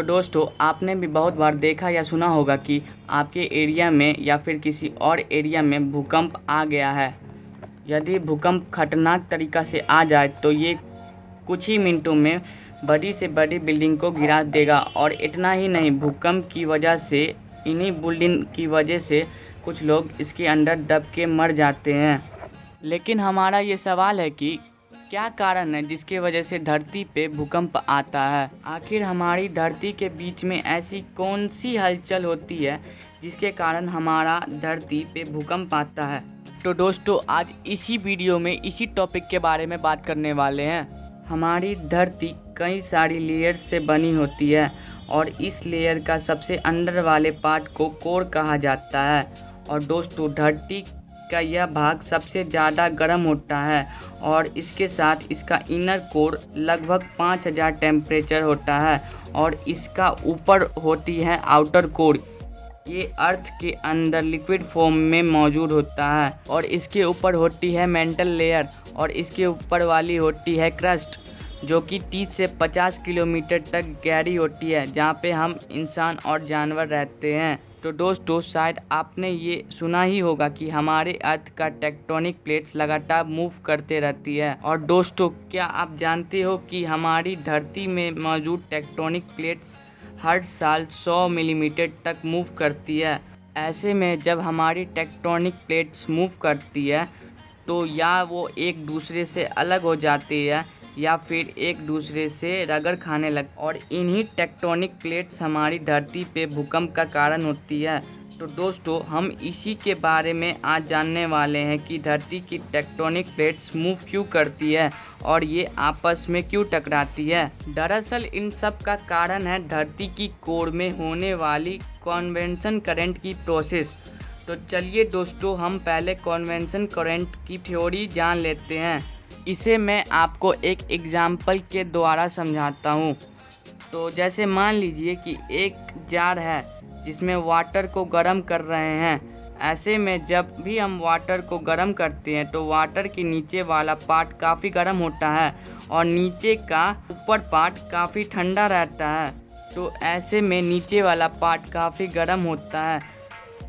तो दोस्तों, आपने भी बहुत बार देखा या सुना होगा कि आपके एरिया में या फिर किसी और एरिया में भूकंप आ गया है। यदि भूकंप खतरनाक तरीक़ा से आ जाए तो ये कुछ ही मिनटों में बड़ी से बड़ी बिल्डिंग को गिरा देगा। और इतना ही नहीं, भूकंप की वजह से, इन्हीं बिल्डिंग की वजह से कुछ लोग इसके अंदर दब के मर जाते हैं। लेकिन हमारा ये सवाल है कि क्या कारण है जिसके वजह से धरती पे भूकंप आता है। आखिर हमारी धरती के बीच में ऐसी कौन सी हलचल होती है जिसके कारण हमारा धरती पे भूकंप आता है। तो दोस्तों, आज इसी वीडियो में इसी टॉपिक के बारे में बात करने वाले हैं। हमारी धरती कई सारी लेयर से बनी होती है और इस लेयर का सबसे अंदर वाले पार्ट को कोर कहा जाता है। और दोस्तों, धरती का यह भाग सबसे ज़्यादा गर्म होता है और इसके साथ इसका इनर कोर लगभग 5000 टेम्परेचर होता है और इसका ऊपर होती है आउटर कोर। ये अर्थ के अंदर लिक्विड फॉर्म में मौजूद होता है और इसके ऊपर होती है मेंटल लेयर और इसके ऊपर वाली होती है क्रस्ट, जो कि 30 से 50 किलोमीटर तक गहरी होती है, जहाँ पे हम इंसान और जानवर रहते हैं। तो दोस्तों, शायद आपने ये सुना ही होगा कि हमारे अर्थ का टेक्टोनिक प्लेट्स लगातार मूव करते रहती है। और दोस्तों, क्या आप जानते हो कि हमारी धरती में मौजूद टेक्टोनिक प्लेट्स हर साल 100 मिलीमीटर तक मूव करती है। ऐसे में जब हमारी टेक्टोनिक प्लेट्स मूव करती है तो या वो एक दूसरे से अलग हो जाती है या फिर एक दूसरे से रगड़ खाने लग, और इन्हीं टेक्टोनिक प्लेट्स हमारी धरती पे भूकंप का कारण होती है। तो दोस्तों, हम इसी के बारे में आज जानने वाले हैं कि धरती की टेक्टोनिक प्लेट्स मूव क्यों करती है और ये आपस में क्यों टकराती है। दरअसल इन सब का कारण है धरती की कोर में होने वाली कन्वेक्शन करंट की प्रोसेस। तो चलिए दोस्तों, हम पहले कन्वेक्शन करंट की थ्योरी जान लेते हैं। इसे मैं आपको एक एग्जाम्पल के द्वारा समझाता हूँ। तो जैसे मान लीजिए कि एक जार है जिसमें वाटर को गर्म कर रहे हैं। ऐसे में जब भी हम वाटर को गर्म करते हैं तो वाटर के नीचे वाला पार्ट काफ़ी गर्म होता है और नीचे का ऊपर पार्ट काफ़ी ठंडा रहता है। तो ऐसे में नीचे वाला पार्ट काफ़ी गर्म होता है,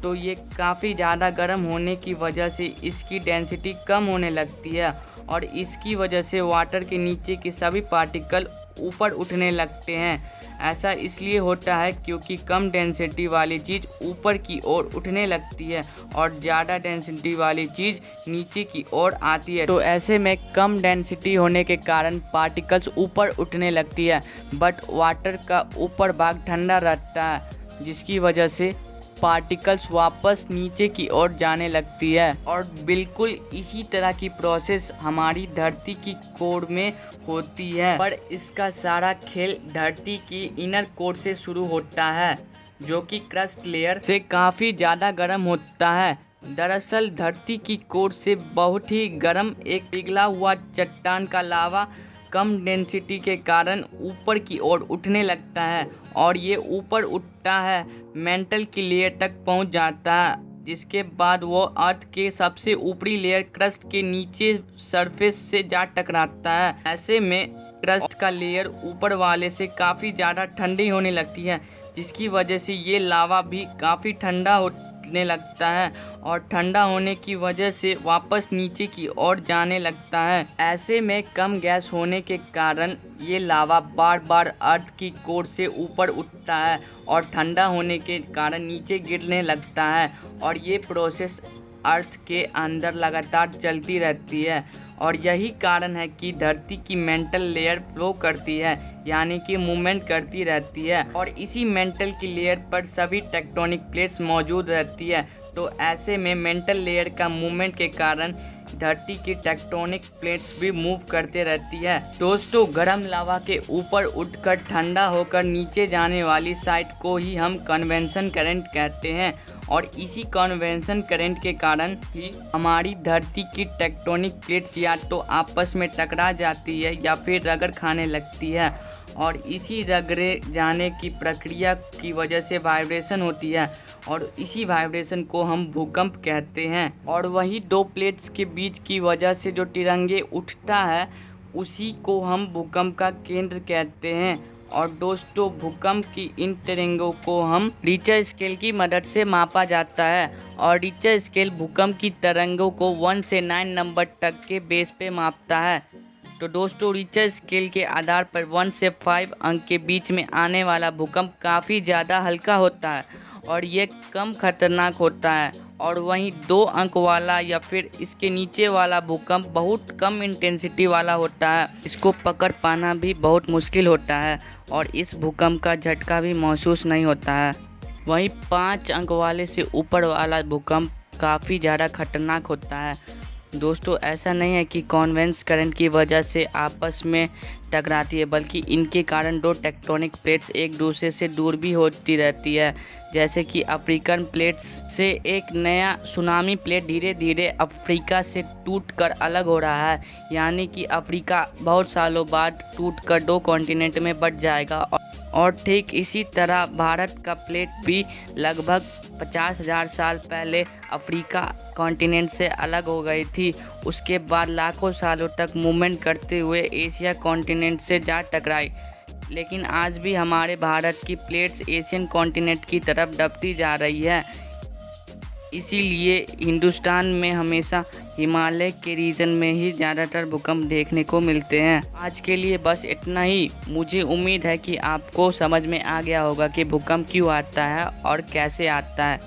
तो ये काफ़ी ज़्यादा गर्म होने की वजह से इसकी डेंसिटी कम होने लगती है और इसकी वजह से वाटर के नीचे के सभी पार्टिकल ऊपर उठने लगते हैं। ऐसा इसलिए होता है क्योंकि कम डेंसिटी वाली चीज़ ऊपर की ओर उठने लगती है और ज़्यादा डेंसिटी वाली चीज़ नीचे की ओर आती है। तो ऐसे में कम डेंसिटी होने के कारण पार्टिकल्स ऊपर उठने लगती है, बट वाटर का ऊपर भाग ठंडा रहता है, जिसकी वजह से पार्टिकल्स वापस नीचे की ओर जाने लगती है। और बिल्कुल इसी तरह की प्रोसेस हमारी धरती की कोर में होती है, पर इसका सारा खेल धरती की इनर कोर से शुरू होता है, जो कि क्रस्ट लेयर से काफ़ी ज़्यादा गर्म होता है। दरअसल धरती की कोर से बहुत ही गर्म एक पिघला हुआ चट्टान का लावा कम डेंसिटी के कारण ऊपर की ओर उठने लगता है और ये ऊपर उठता है, मेंटल की लेयर तक पहुंच जाता है, जिसके बाद वो अर्थ के सबसे ऊपरी लेयर क्रस्ट के नीचे सरफेस से जा टकराता है। ऐसे में क्रस्ट का लेयर ऊपर वाले से काफ़ी ज़्यादा ठंडी होने लगती है, जिसकी वजह से ये लावा भी काफ़ी ठंडा होने लगता है और ठंडा होने की वजह से वापस नीचे की ओर जाने लगता है। ऐसे में कम गैस होने के कारण ये लावा बार बार अर्थ की कोर से ऊपर उठता है और ठंडा होने के कारण नीचे गिरने लगता है और ये प्रोसेस अर्थ के अंदर लगातार चलती रहती है। और यही कारण है कि धरती की मेंटल लेयर फ्लो करती है, यानी कि मूवमेंट करती रहती है और इसी मेंटल की लेयर पर सभी टेक्टोनिक प्लेट्स मौजूद रहती है। तो ऐसे में मेंटल लेयर का मूवमेंट के कारण धरती की टेक्टोनिक प्लेट्स भी मूव करते रहती है। दोस्तों, गर्म लावा के ऊपर उठकर ठंडा होकर नीचे जाने वाली साइड को ही हम कन्वेक्शन करंट कहते हैं और इसी कन्वेक्शन करंट के कारण ही हमारी धरती की टेक्टोनिक प्लेट्स या तो आपस में टकरा जाती है या फिर रगड़ खाने लगती है और इसी रगड़े जाने की प्रक्रिया की वजह से वाइब्रेशन होती है और इसी वाइब्रेशन को हम भूकंप कहते हैं। और वही दो प्लेट्स के बीच की वजह से जो तिरंगे उठता है उसी को हम भूकंप का केंद्र कहते हैं। और दोस्तों भूकंप की इन तरंगों को हम रिक्टर स्केल की मदद से मापा जाता है और रिक्टर स्केल भूकंप की तरंगों को 1 से 9 नंबर तक के बेस पे मापता है। तो दोस्तों रिक्टर स्केल के आधार पर 1 से 5 अंक के बीच में आने वाला भूकंप काफ़ी ज़्यादा हल्का होता है और ये कम खतरनाक होता है, और वहीं 2 अंक वाला या फिर इसके नीचे वाला भूकंप बहुत कम इंटेंसिटी वाला होता है। इसको पकड़ पाना भी बहुत मुश्किल होता है और इस भूकंप का झटका भी महसूस नहीं होता है। वहीं 5 अंक वाले से ऊपर वाला भूकंप काफ़ी ज़्यादा खतरनाक होता है। दोस्तों ऐसा नहीं है कि कॉन्वेक्स करंट की वजह से आपस में टकराती है, बल्कि इनके कारण 2 टेक्टोनिक प्लेट्स एक दूसरे से दूर भी होती रहती है। जैसे कि अफ्रीकन प्लेट्स से एक नया सुनामी प्लेट धीरे धीरे अफ्रीका से टूटकर अलग हो रहा है, यानी कि अफ्रीका बहुत सालों बाद टूटकर 2 कॉन्टिनेंट में बंट जाएगा। और ठीक इसी तरह भारत का प्लेट भी लगभग 50,000 साल पहले अफ्रीका कॉन्टिनेंट से अलग हो गई थी। उसके बाद लाखों सालों तक मूवमेंट करते हुए एशिया कॉन्टिनेंट से जा टकराई, लेकिन आज भी हमारे भारत की प्लेट्स एशियन कॉन्टिनेंट की तरफ दबती जा रही है। इसीलिए हिंदुस्तान में हमेशा हिमालय के रीजन में ही ज़्यादातर भूकंप देखने को मिलते हैं। आज के लिए बस इतना ही। मुझे उम्मीद है कि आपको समझ में आ गया होगा कि भूकंप क्यों आता है और कैसे आता है।